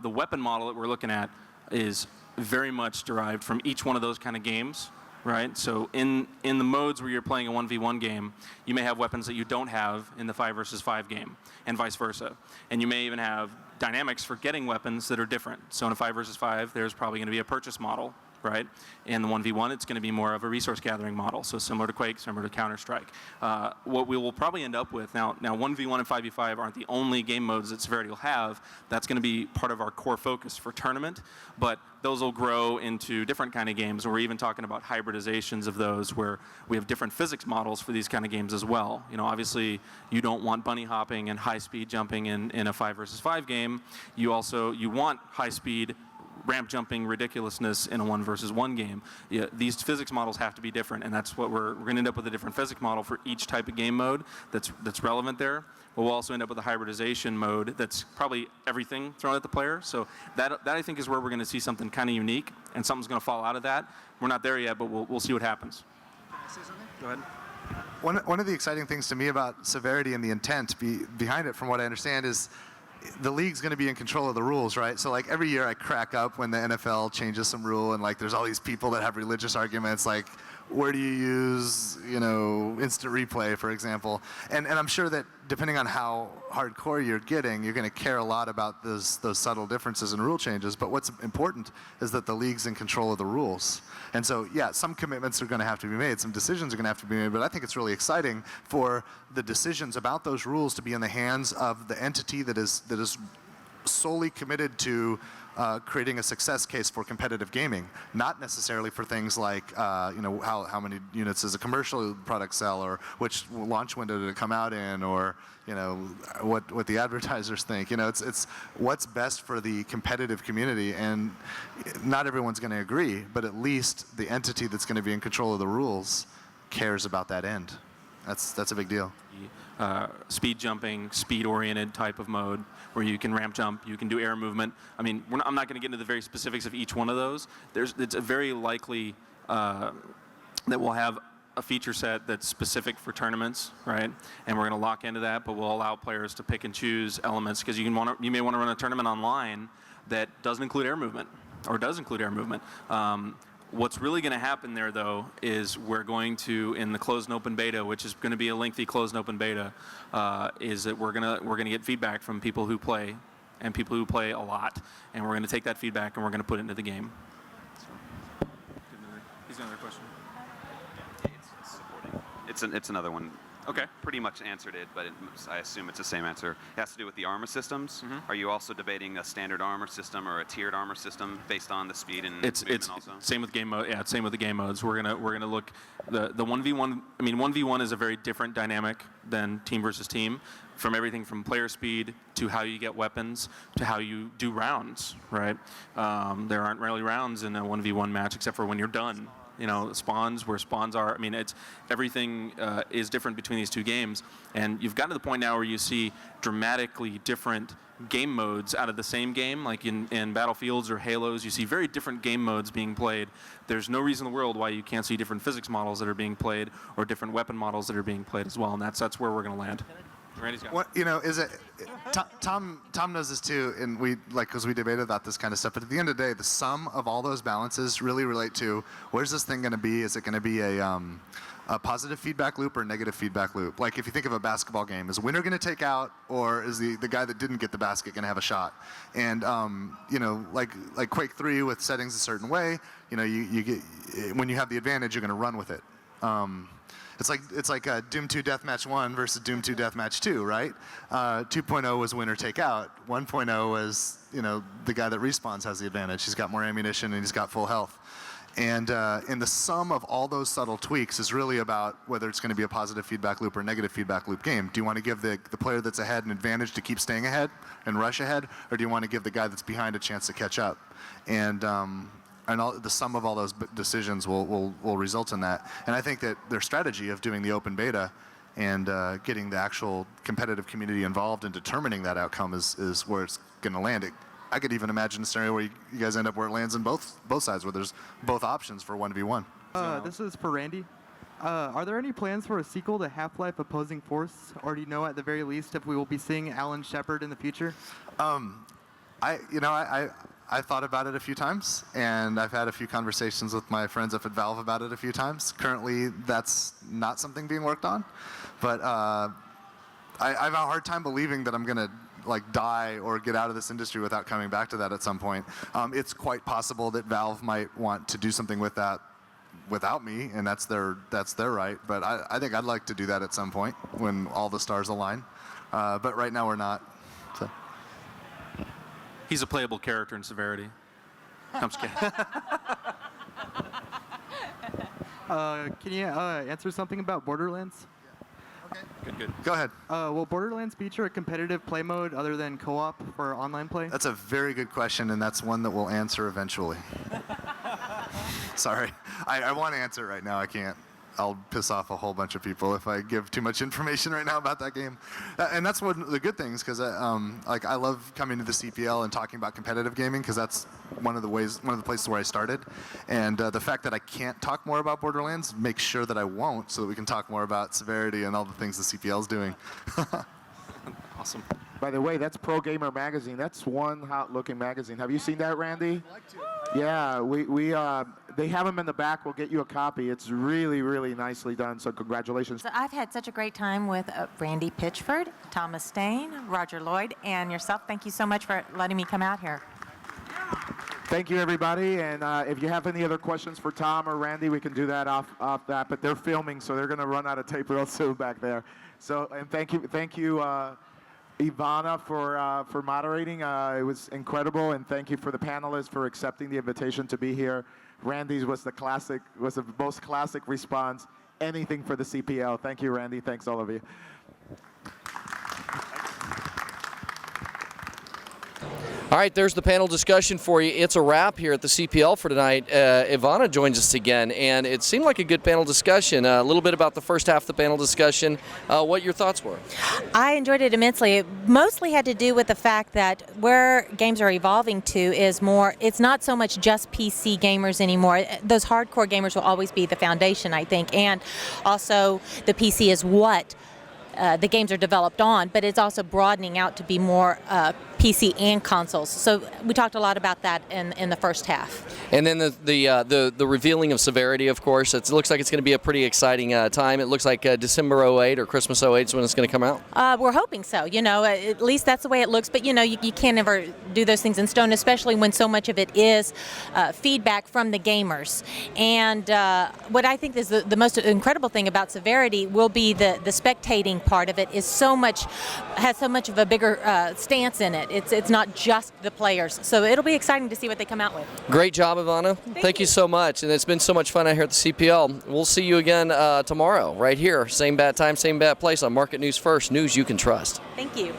The weapon model that we're looking at is very much derived from each one of those kind of games, right? So in the modes where you're playing a 1v1 game, you may have weapons that you don't have in the 5 versus 5 game, and vice versa. And you may even have dynamics for getting weapons that are different. So in a 5 versus 5, there's probably going to be a purchase model, right? In the 1v1, it's going to be more of a resource gathering model, so similar to Quake, similar to Counter-Strike. What we will probably end up with, now 1v1 and 5v5 aren't the only game modes that Severity will have. That's going to be part of our core focus for tournament, but those will grow into different kind of games, and we're even talking about hybridizations of those where we have different physics models for these kind of games as well. You know, obviously, you don't want bunny hopping and high-speed jumping in a 5 versus 5 game. You want high-speed ramp jumping ridiculousness in a 1 versus 1 game. Yeah, these physics models have to be different, and that's what we're going to end up with, a different physics model for each type of game mode that's relevant there. But we'll also end up with a hybridization mode that's probably everything thrown at the player. So that I think is where we're going to see something kind of unique, and something's going to fall out of that. We're not there yet, but we'll see what happens. Can I say something? Go ahead. One of the exciting things to me about Severity and the intent behind it, from what I understand, is the league's going to be in control of the rules, right? So like every year I crack up when the NFL changes some rule, and like there's all these people that have religious arguments, like where do you use, you know, instant replay, for example. And I'm sure that depending on how hardcore you're getting, you're going to care a lot about those subtle differences in rule changes. But what's important is that the league's in control of the rules. And so, yeah, some commitments are going to have to be made, some decisions are going to have to be made, but I think it's really exciting for the decisions about those rules to be in the hands of the entity that is solely committed to creating a success case for competitive gaming, not necessarily for things like you know, how many units does a commercial product sell, or which launch window did it come out in, or you know, what the advertisers think. You know, it's what's best for the competitive community, and not everyone's going to agree, but at least the entity that's going to be in control of the rules cares about that end. That's a big deal. Speed jumping, speed-oriented type of mode where you can ramp jump, you can do air movement. I mean, I'm not going to get into the very specifics of each one of those. It's a very likely that we'll have a feature set that's specific for tournaments, right? And we're going to lock into that, but we'll allow players to pick and choose elements, because you may want to run a tournament online that doesn't include air movement, or does include air movement. What's really going to happen there, though, is we're going to, in the closed and open beta, which is going to be a lengthy closed and open beta, is that we're going to get feedback from people who play, and people who play a lot, and we're going to take that feedback and we're going to put it into the game. So, he's got another question. It's supporting. It's another one. Okay. Pretty much answered it, but I assume it's the same answer. It has to do with the armor systems. Mm-hmm. Are you also debating a standard armor system or a tiered armor system based on the speed and movement also? Same with game mode. Yeah, it's same with the game modes. We're gonna look the 1v1. I mean, 1v1 is a very different dynamic than team versus team. From everything from player speed to how you get weapons to how you do rounds. Right? There aren't really rounds in a 1v1 match except for when you're done. You know, spawns, where spawns are. I mean, everything is different between these two games. And you've gotten to the point now where you see dramatically different game modes out of the same game. Like in Battlefields or Halos, you see very different game modes being played. There's no reason in the world why you can't see different physics models that are being played, or different weapon models that are being played as well. And that's where we're going to land. Randy's got what, you know, is it Tom knows this too, and because we debated about this kind of stuff, but at the end of the day, the sum of all those balances really relate to where's this thing going to be. Is it going to be a positive feedback loop or a negative feedback loop? Like if you think of a basketball game, is the winner going to take out, or is the guy that didn't get the basket going to have a shot? And you know, like Quake 3 with settings a certain way, you know, you get, when you have the advantage, you're going to run with it. It's like Doom 2 Deathmatch 1 versus Doom 2 Deathmatch 2, right? 2.0 was winner take out. 1.0 was, you know, the guy that respawns has the advantage. He's got more ammunition and he's got full health. And the sum of all those subtle tweaks is really about whether it's going to be a positive feedback loop or negative feedback loop game. Do you want to give the player that's ahead an advantage to keep staying ahead and rush ahead, or do you want to give the guy that's behind a chance to catch up? And the sum of all those decisions will result in that. And I think that their strategy of doing the open beta and getting the actual competitive community involved in determining that outcome is where it's going to land. I could even imagine a scenario where you guys end up where it lands in both sides, where there's both options for 1v1. This is for Randy. Are there any plans for a sequel to Half-Life Opposing Force, or do you know at the very least if we will be seeing Alan Shepard in the future? I thought about it a few times, and I've had a few conversations with my friends up at Valve about it a few times. Currently, that's not something being worked on, but I have a hard time believing that I'm going to die or get out of this industry without coming back to that at some point. It's quite possible that Valve might want to do something with that without me, and that's their right. But I think I'd like to do that at some point when all the stars align. But right now we're not. So. He's a playable character in Severity. I'm just kidding. Can you answer something about Borderlands? Good. Go ahead. Will Borderlands feature a competitive play mode other than co-op for online play? That's a very good question, and that's one that we'll answer eventually. Sorry. I want to answer it right now. I can't. I'll piss off a whole bunch of people if I give too much information right now about that game. And that's one of the good things, because I love coming to the CPL and talking about competitive gaming, because that's one of the places where I started. And the fact that I can't talk more about Borderlands makes sure that I won't, so that we can talk more about Severity and all the things the CPL is doing. Awesome. By the way, that's Pro Gamer Magazine. That's one hot-looking magazine. Have you seen that, Randy? I'd like to. Yeah, they have them in the back. We'll get you a copy. It's really, really nicely done, so congratulations. So I've had such a great time with Randy Pitchford, Thomas Stain, Roger Lloyd, and yourself. Thank you so much for letting me come out here. Thank you, everybody. And if you have any other questions for Tom or Randy, we can do that off that. But they're filming, so they're going to run out of tape real soon back there. So, and thank you, Ivana, for moderating. It was incredible, and thank you for the panelists for accepting the invitation to be here. Randy's was the most classic response. Anything for the CPL. Thank you, Randy. Thanks, all of you. All right, there's the panel discussion for you. It's a wrap here at the CPL for tonight. Ivana joins us again, and it seemed like a good panel discussion. A little bit about the first half of the panel discussion. What your thoughts were? I enjoyed it immensely. It mostly had to do with the fact that where games are evolving to is more, it's not so much just PC gamers anymore. Those hardcore gamers will always be the foundation, I think, and also the PC is what the games are developed on, but it's also broadening out to be more PC and consoles. So we talked a lot about that in the first half. And then the revealing of Severity, of course. It looks like it's going to be a pretty exciting time. It looks like December 08 or Christmas 08 is when it's going to come out. We're hoping so. At least that's the way it looks. But you can't ever do those things in stone, especially when so much of it is feedback from the gamers. And what I think is the most incredible thing about Severity will be the spectating part of it has so much of a bigger stance in it. It's not just the players. So it'll be exciting to see what they come out with. Great job, Ivana. Thank you so much. And it's been so much fun out here at the CPL. We'll see you again tomorrow right here. Same bat time, same bat place on Market News First. News you can trust. Thank you.